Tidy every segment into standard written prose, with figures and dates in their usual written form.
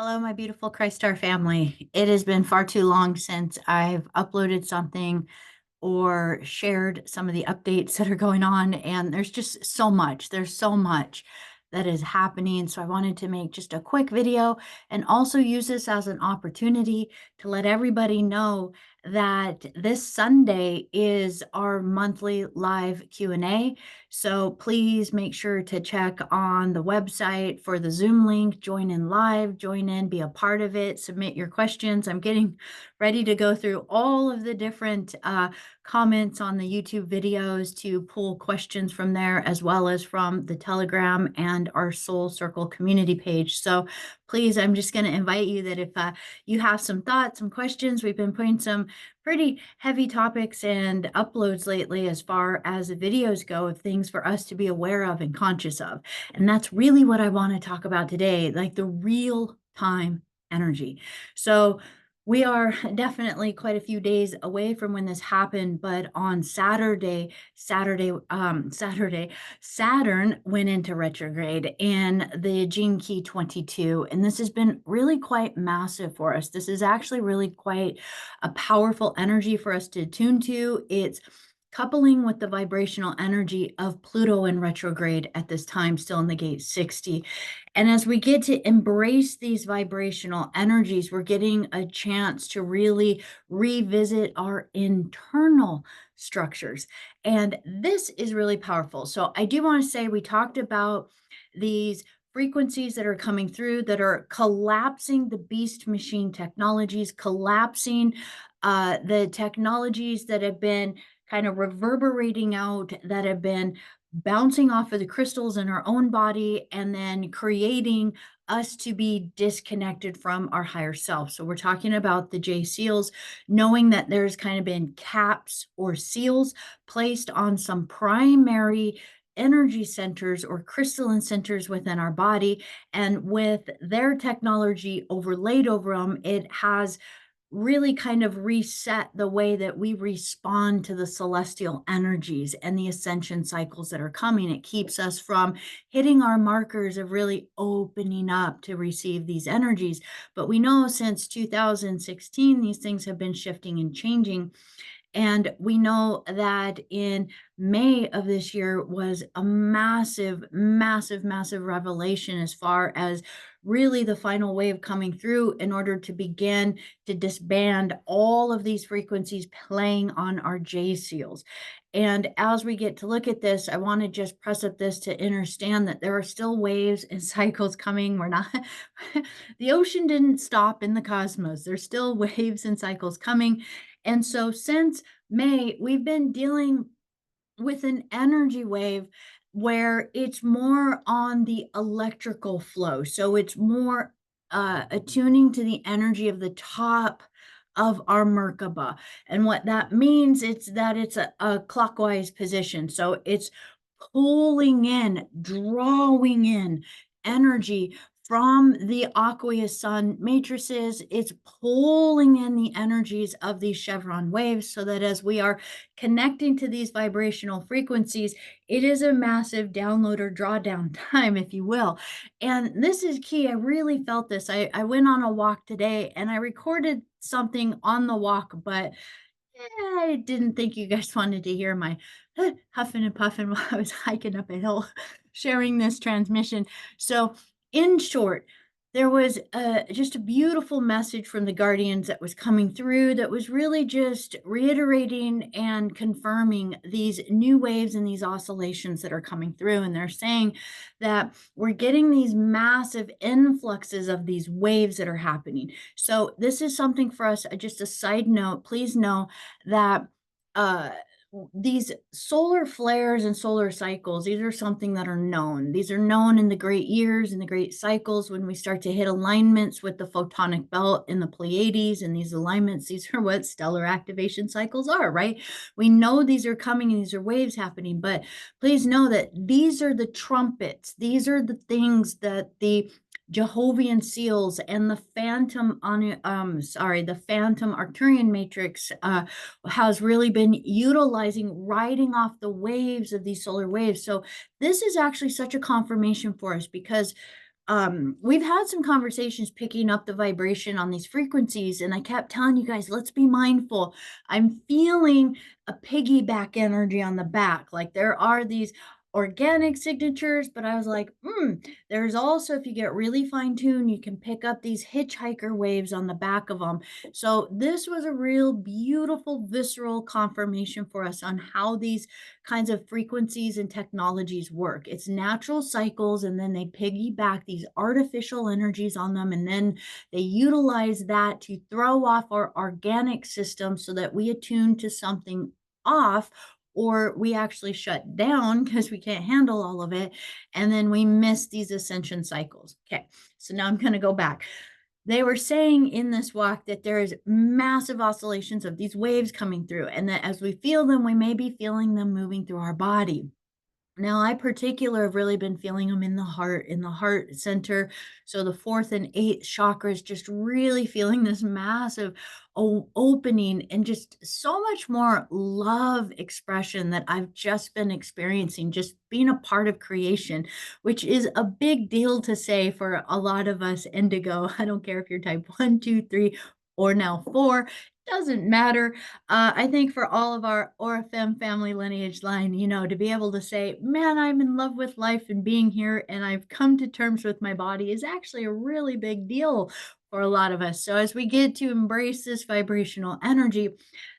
Hello, my beautiful Christ Star family. It has been far too long since I've uploaded something or shared some of the updates that are going on, and there's just so much. There's so much that is happening. So I wanted to make just a quick video and also use this as an opportunity to let everybody know that this Sunday is our monthly live Q&A. So please make sure to check on the website for the Zoom link, join in live, join in, be a part of it, submit your questions. I'm getting ready to go through all of the different comments on the YouTube videos to pull questions from there, as well as from the Telegram and our Soul Circle community page. So please, I'm just going to invite you that if you have some thoughts, some questions, we've been putting some pretty heavy topics and uploads lately as far as the videos go, of things for us to be aware of and conscious of. And that's really what I want to talk about today, like the real time energy. So we are definitely quite a few days away from when this happened, but on Saturday, Saturn went into retrograde in the Gene Key 22, and this has been really quite massive for us. This is actually really quite a powerful energy for us to tune to. It's coupling with the vibrational energy of Pluto in retrograde at this time, still in the gate 60. And as we get to embrace these vibrational energies, we're getting a chance to really revisit our internal structures. And this is really powerful. So I do want to say we talked about these frequencies that are coming through that are collapsing the beast machine technologies, collapsing the technologies that have been kind of reverberating out, that have been bouncing off of the crystals in our own body and then creating us to be disconnected from our higher self. So we're talking about the J seals, knowing that there's kind of been caps or seals placed on some primary energy centers or crystalline centers within our body. And with their technology overlaid over them, it has really kind of reset the way that we respond to the celestial energies and the ascension cycles that are coming. It keeps us from hitting our markers of really opening up to receive these energies. But we know since 2016, these things have been shifting and changing. And we know that in May of this year was a massive, massive, massive revelation as far as really the final wave coming through in order to begin to disband all of these frequencies playing on our J seals. And as we get to look at this, I want to just press up this to understand that there are still waves and cycles coming. We're not, the ocean didn't stop in the cosmos. There's still waves and cycles coming. And so since May, we've been dealing with an energy wave where it's more on the electrical flow. So it's more attuning to the energy of the top of our Merkaba. And what that means, it's that it's a clockwise position. So it's pulling in, drawing in energy from the aqueous sun matrices. It's pulling in the energies of these chevron waves so that as we are connecting to these vibrational frequencies, it is a massive download or drawdown time, if you will. And this is key. I really felt this. I went on a walk today and I recorded something on the walk, but I didn't think you guys wanted to hear my huffing and puffing while I was hiking up a hill sharing this transmission. So, in short, there was just a beautiful message from the guardians that was coming through that was really just reiterating and confirming these new waves and these oscillations that are coming through. And they're saying that we're getting these massive influxes of these waves that are happening. So this is something for us, just a side note, please know that uh these solar flares and solar cycles, these are something that are known. These are known in the great years and the great cycles when we start to hit alignments with the photonic belt in the Pleiades. And these alignments, these are what stellar activation cycles are, right? We know these are coming and these are waves happening, but please know that these are the trumpets. These are the things that the Jehovian seals and the phantom the phantom Arcturian matrix has really been utilizing, riding off the waves of these solar waves. So this is actually such a confirmation for us because we've had some conversations picking up the vibration on these frequencies, and I kept telling you guys, let's be mindful. I'm feeling a piggyback energy on the back. Like there are these organic signatures, but I was like, there's also, if you get really fine tuned, you can pick up these hitchhiker waves on the back of them. So this was a real beautiful, visceral confirmation for us on how these kinds of frequencies and technologies work. It's natural cycles, and then they piggyback these artificial energies on them, and then they utilize that to throw off our organic system so that we attune to something off, or we actually shut down because we can't handle all of it, and then we miss these ascension cycles. Okay, so now I'm going to go back. They were saying in this walk that there is massive oscillations of these waves coming through, and that as we feel them, we may be feeling them moving through our body. Now, I particular have really been feeling them in the heart center. So the fourth and eighth chakras, just really feeling this massive opening and just so much more love expression that I've just been experiencing, just being a part of creation, which is a big deal to say for a lot of us indigo. I don't care if you're type one, two, three, or now four, doesn't matter. I think for all of our Orifem family lineage line, to be able to say, man, I'm in love with life and being here, and I've come to terms with my body is actually a really big deal for a lot of us. So as we get to embrace this vibrational energy,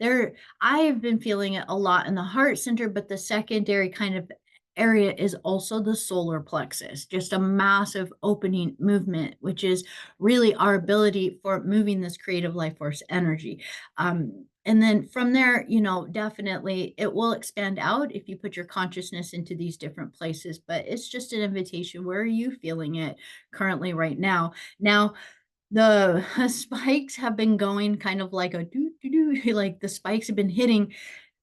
there, I have been feeling it a lot in the heart center, but the secondary kind of area is also the solar plexus, just a massive opening movement, which is really our ability for moving this creative life force energy. And then from there, definitely it will expand out if you put your consciousness into these different places. But it's just an invitation. Where are you feeling it currently right now? Now, the spikes have been going kind of like a doo doo doo, like the spikes have been hitting.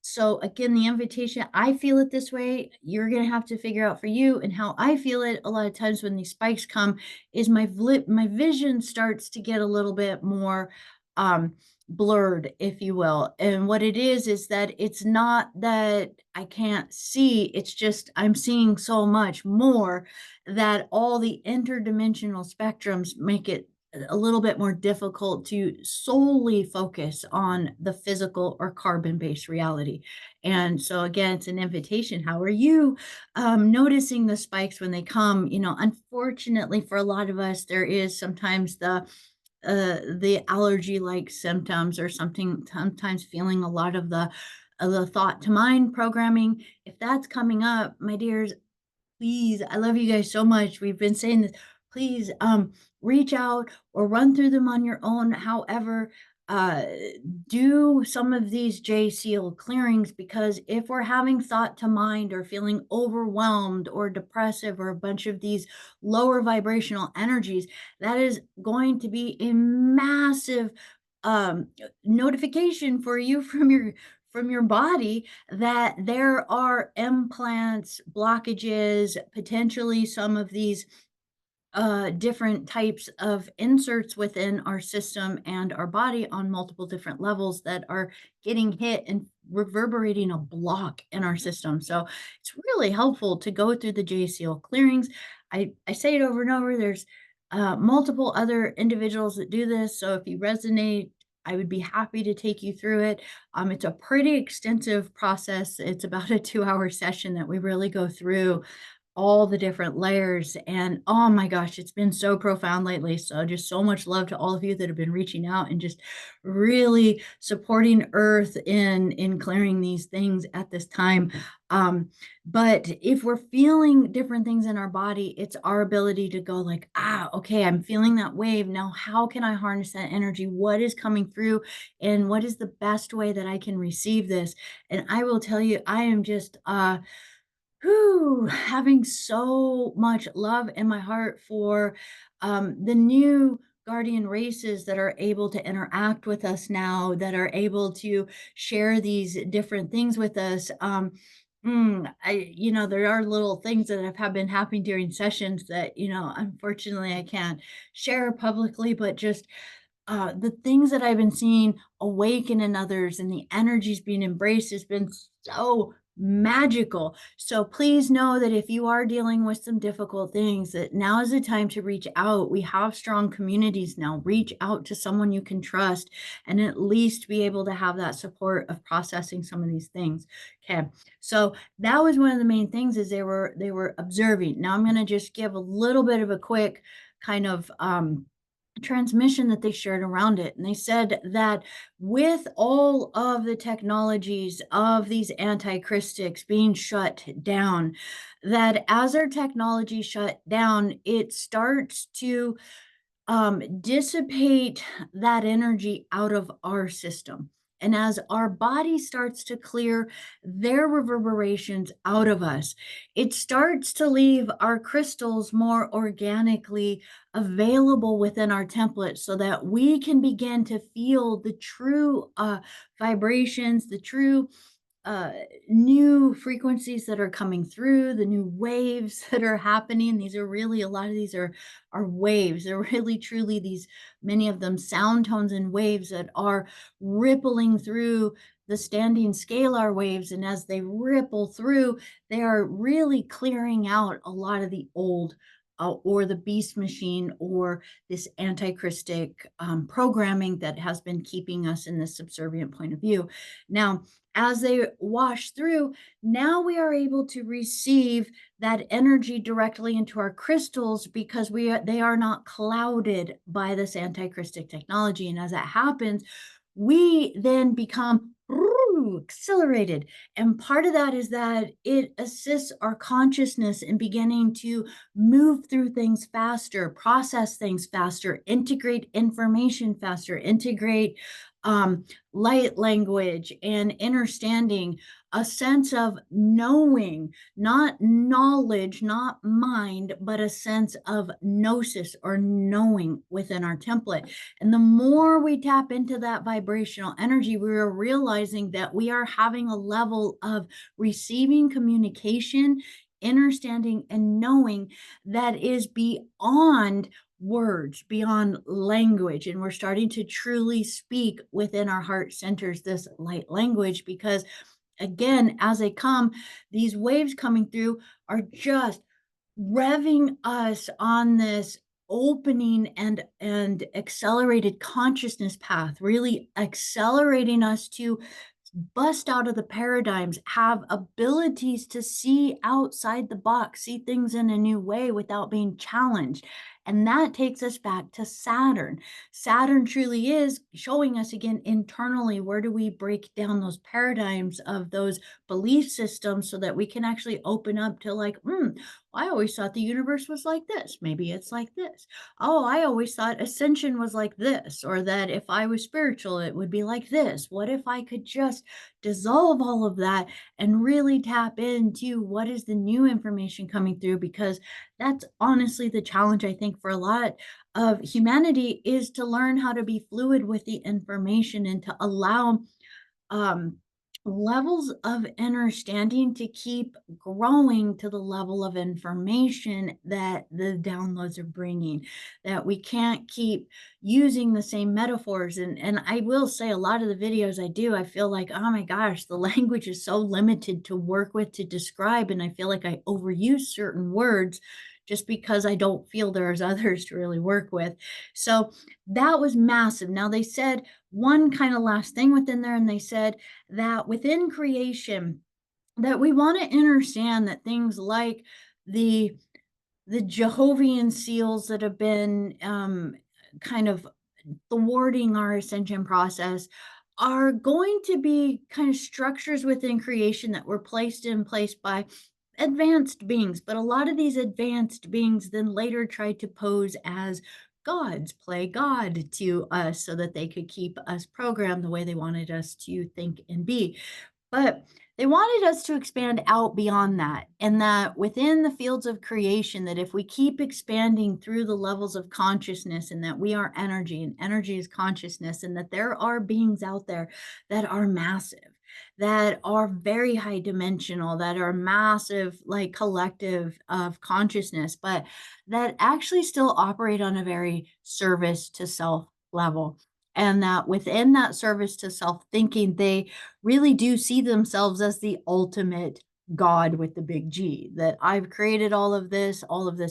So again, the invitation, I feel it this way. You're going to have to figure out for you, and how I feel it a lot of times when these spikes come is my vision starts to get a little bit more um blurred, if you will. And what it is that it's not that I can't see, it's just I'm seeing so much more that all the interdimensional spectrums make it a little bit more difficult to solely focus on the physical or carbon-based reality. And so again, it's an invitation. How are you noticing the spikes when they come? Unfortunately for a lot of us, there is sometimes the allergy like symptoms or something, sometimes feeling a lot of the thought to mind programming. If that's coming up, my dears, please, I love you guys so much. We've been saying this. Please, reach out or run through them on your own. However, uh, do some of these J seal clearings, because if we're having thought to mind or feeling overwhelmed or depressive or a bunch of these lower vibrational energies, that is going to be a massive notification for you from your body that there are implants, blockages, potentially some of these different types of inserts within our system and our body on multiple different levels that are getting hit and reverberating a block in our system. So it's really helpful to go through the JCL clearings. I say it over and over. There's multiple other individuals that do this. So if you resonate, I would be happy to take you through it. It's a pretty extensive process. It's about a 2-hour session that we really go through all the different layers. And oh my gosh, it's been so profound lately. So just so much love to all of you that have been reaching out and just really supporting Earth in clearing these things at this time. But if we're feeling different things in our body, it's our ability to go like, okay, I'm feeling that wave. Now, how can I harness that energy? What is coming through? And what is the best way that I can receive this? And I will tell you, I am just having so much love in my heart for the new guardian races that are able to interact with us now, that are able to share these different things with us. There are little things that have been happening during sessions that, unfortunately I can't share publicly, but just the things that I've been seeing awaken in others and the energies being embraced has been so magical. So please know that if you are dealing with some difficult things, that now is the time to reach out. We have strong communities now. Reach out to someone you can trust and at least be able to have that support of processing some of these things. Okay. So that was one of the main things is they were observing. Now I'm going to just give a little bit of a quick kind of transmission that they shared around it. And they said that with all of the technologies of these antichristics being shut down, that as our technology shut down, it starts to dissipate that energy out of our system. And as our body starts to clear their reverberations out of us, it starts to leave our crystals more organically available within our template so that we can begin to feel the true vibrations, the true uh new frequencies that are coming through, the new waves that are happening. These are really, a lot of these are waves. They're really truly these, many of them sound tones and waves that are rippling through the standing scalar waves, and as they ripple through, they are really clearing out a lot of the old or the beast machine or this antichristic programming that has been keeping us in this subservient point of view. Now, as they wash through, now we are able to receive that energy directly into our crystals because they are not clouded by this antichristic technology. And as that happens, we then become accelerated. And part of that is that it assists our consciousness in beginning to move through things faster, process things faster, integrate information faster, integrate um, light language and understanding, a sense of knowing, not knowledge, not mind, but a sense of gnosis or knowing within our template. And the more we tap into that vibrational energy, we are realizing that we are having a level of receiving communication, understanding, and knowing that is beyond words, beyond language. And we're starting to truly speak within our heart centers this light language because, again, as they come, these waves coming through are just revving us on this opening and accelerated consciousness path, really accelerating us to bust out of the paradigms, have abilities to see outside the box, see things in a new way without being challenged. And that takes us back to Saturn. Saturn truly is showing us again internally, where do we break down those paradigms of those belief systems so that we can actually open up to, like, I always thought the universe was like this. Maybe it's like this. Oh, I always thought ascension was like this, or that if I was spiritual, it would be like this. What if I could just dissolve all of that and really tap into what is the new information coming through? Because that's honestly the challenge, I think, for a lot of humanity, is to learn how to be fluid with the information and to allow um, levels of understanding to keep growing to the level of information that the downloads are bringing, that we can't keep using the same metaphors. And I will say, a lot of the videos I do, I feel like, oh my gosh, the language is so limited to work with, to describe, and I feel like I overuse certain words just because I don't feel there's others to really work with. So that was massive. Now, they said one kind of last thing within there, and they said that within creation, that we want to understand that things like the Jehovian seals that have been kind of thwarting our ascension process are going to be kind of structures within creation that were placed in place by advanced beings. But a lot of these advanced beings then later tried to pose as gods, play God to us so that they could keep us programmed the way they wanted us to think and be. But they wanted us to expand out beyond that, and that within the fields of creation, that if we keep expanding through the levels of consciousness, and that we are energy and energy is consciousness, and that there are beings out there that are massive, that are very high dimensional, that are massive, like collective of consciousness, but that actually still operate on a very service to self level. And that within that service to self-thinking, they really do see themselves as the ultimate God with the big G, that I've created all of this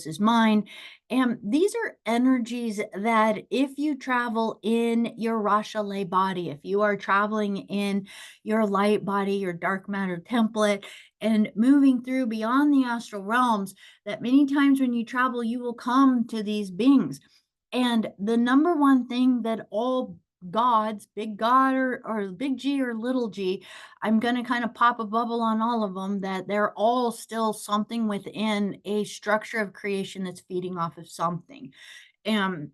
is mine. And these are energies that if you travel in your Rasha body, if you are traveling in your light body, your dark matter template, and moving through beyond the astral realms, that many times when you travel, you will come to these beings. And the number one thing that all gods, big God or big G or little g, I'm going to kind of pop a bubble on all of them, that they're all still something within a structure of creation that's feeding off of something. And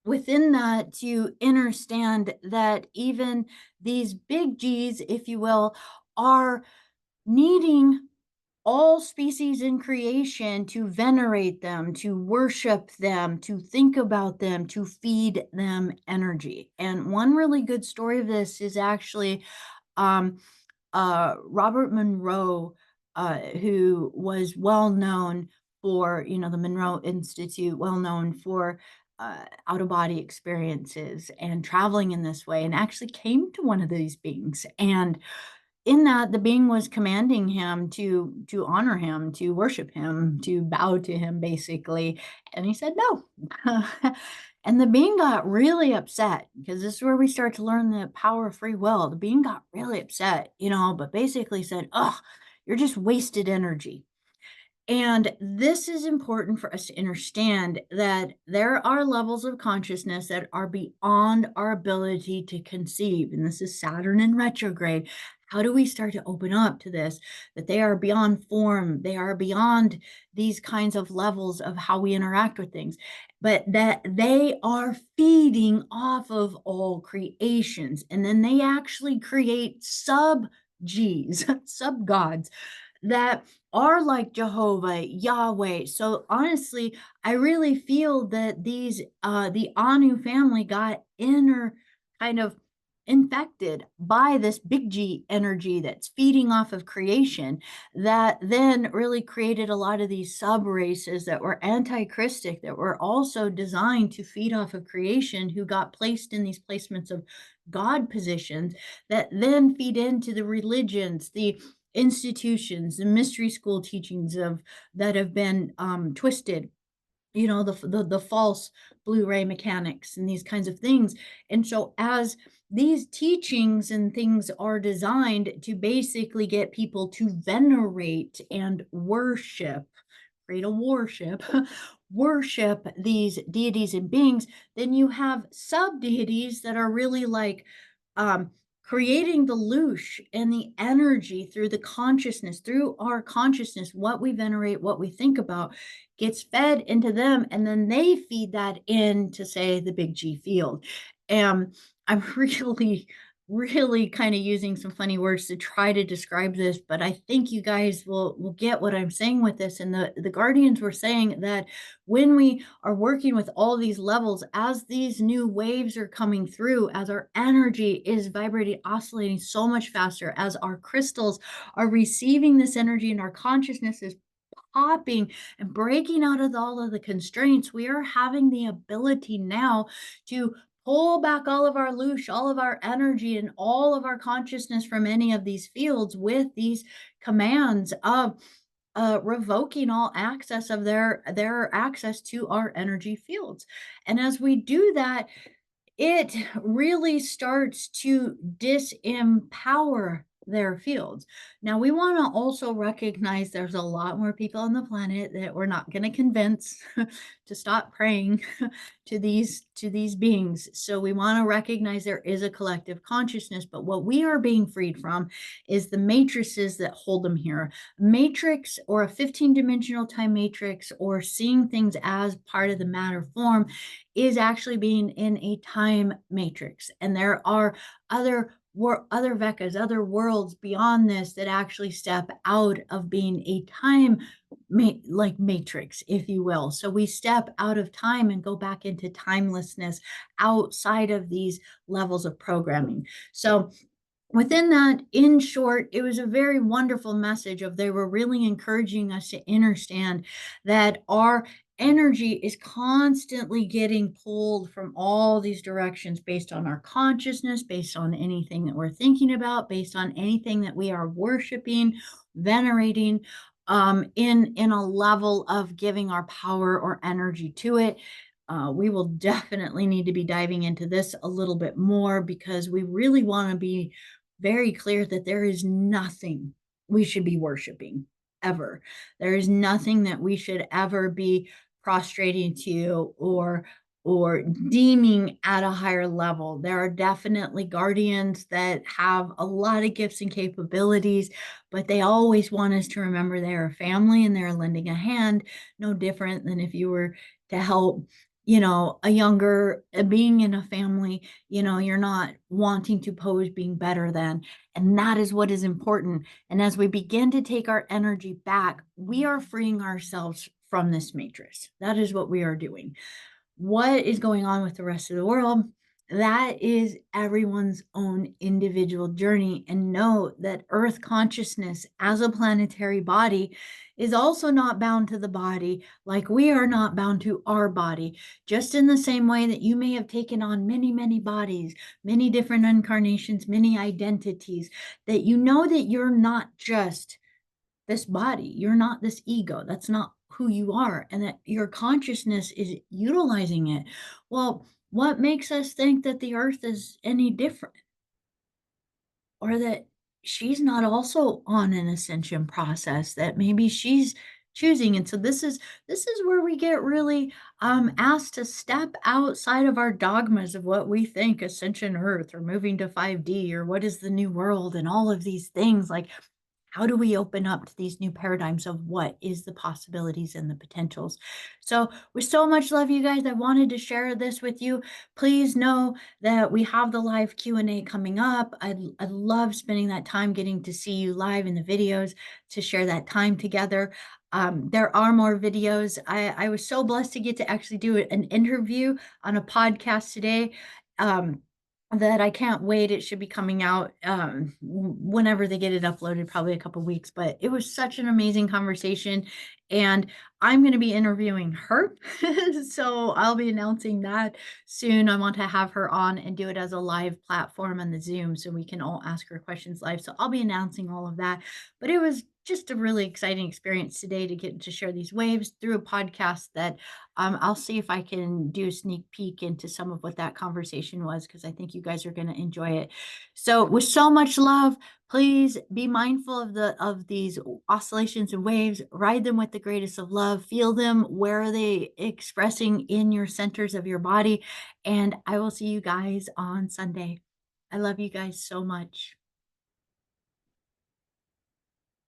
within that, to understand that even these big G's, if you will, are needing all species in creation to venerate them, to worship them, to think about them, to feed them energy. And one really good story of this is actually um, Robert Monroe, who was well known for, the Monroe Institute, well known for out of body experiences and traveling in this way, and actually came to one of these beings. And in that, the being was commanding him to honor him, to worship him, to bow to him, basically, and he said no. And the being got really upset, because this is where we start to learn the power of free will. The being got really upset, but basically said, "Ugh, you're just wasted energy." And this is important for us to understand, that there are levels of consciousness that are beyond our ability to conceive. And this is Saturn in retrograde. How do we start to open up to this? That they are beyond form, they are beyond these kinds of levels of how we interact with things, but that they are feeding off of all creations. And then they actually create sub G's, sub gods, that are like Jehovah, Yahweh. So honestly, I really feel that the Anu family got inner kind of infected by this big G energy that's feeding off of creation, that then really created a lot of these sub races that were anti-Christic, that were also designed to feed off of creation, who got placed in these placements of God positions that then feed into the religions, the institutions, the mystery school teachings of that have been twisted, the false blue ray mechanics and these kinds of things. And so as these teachings and things are designed to basically get people to venerate and worship, create a worship, worship these deities and beings, then you have sub deities that are really like um, creating the loosh and the energy through the consciousness, through our consciousness, what we venerate, what we think about, gets fed into them, and then they feed that into, say, the big G field. And I'm really kind of using some funny words to try to describe this, but I think you guys will get what I'm saying with this. And the guardians were saying that when we are working with all these levels, as these new waves are coming through, as our energy is vibrating, oscillating so much faster, as our crystals are receiving this energy and our consciousness is popping and breaking out of all of the constraints, we are having the ability now to pull back all of our loosh, all of our energy, and all of our consciousness from any of these fields with these commands of revoking all access of their access to our energy fields. And as we do that, it really starts to disempower their fields. Now, we want to also recognize there's a lot more people on the planet that we're not going to convince to stop praying to these beings. So we want to recognize there is a collective consciousness, but what we are being freed from is the matrices that hold them here. Matrix, or a 15-dimensional time matrix, or seeing things as part of the matter form, is actually being in a time matrix. And there are other Vekas, other worlds beyond this, that actually step out of being a time like matrix, if you will. So we step out of time and go back into timelessness outside of these levels of programming. So within that, in short, it was a very wonderful message of, they were really encouraging us to understand that our energy is constantly getting pulled from all these directions based on our consciousness, based on anything that we're thinking about, based on anything that we are worshiping, venerating, in a level of giving our power or energy to it. We will definitely need to be diving into this a little bit more because we really want to be very clear that there is nothing we should be worshiping ever. There is nothing that we should ever be prostrating to or deeming at a higher level. There are definitely guardians that have a lot of gifts and capabilities, but they always want us to remember they're a family and they're lending a hand, no different than if you were to help, a younger being in a family, you're not wanting to pose being better than. And that is what is important. And as we begin to take our energy back, we are freeing ourselves from this matrix. That is what we are doing. What is going on with the rest of the world? That is everyone's own individual journey. And know that Earth consciousness as a planetary body is also not bound to the body like we are not bound to our body. Just in the same way that you may have taken on many, many bodies, many different incarnations, many identities, that you know that you're not just this body. You're not this ego. That's not who you are. And that your consciousness is utilizing it. Well, what makes us think that the earth is any different or that she's not also on an ascension process that maybe she's choosing? And so this is where we get really asked to step outside of our dogmas of what we think ascension earth or moving to 5D or what is the new world and all of these things. Like, how do we open up to these new paradigms of what is the possibilities and the potentials? So with so much love, you guys, I wanted to share this with you. Please know that we have the live Q&A coming up. I love spending that time getting to see you live in the videos to share that time together. There are more videos. I was so blessed to get to actually do an interview on a podcast today. That I can't wait. It should be coming out whenever they get it uploaded, probably a couple weeks. But it was such an amazing conversation, and I'm going to be interviewing her. So I'll be announcing that soon. I want to have her on and do it as a live platform on the Zoom so we can all ask her questions live. So I'll be announcing all of that. But it was just a really exciting experience today to get to share these waves through a podcast that I'll see if I can do a sneak peek into some of what that conversation was, because I think you guys are going to enjoy it. So with so much love, please be mindful of these oscillations and waves, ride them with the greatest of love, feel them. Where are they expressing in your centers of your body? And I will see you guys on Sunday. I love you guys so much.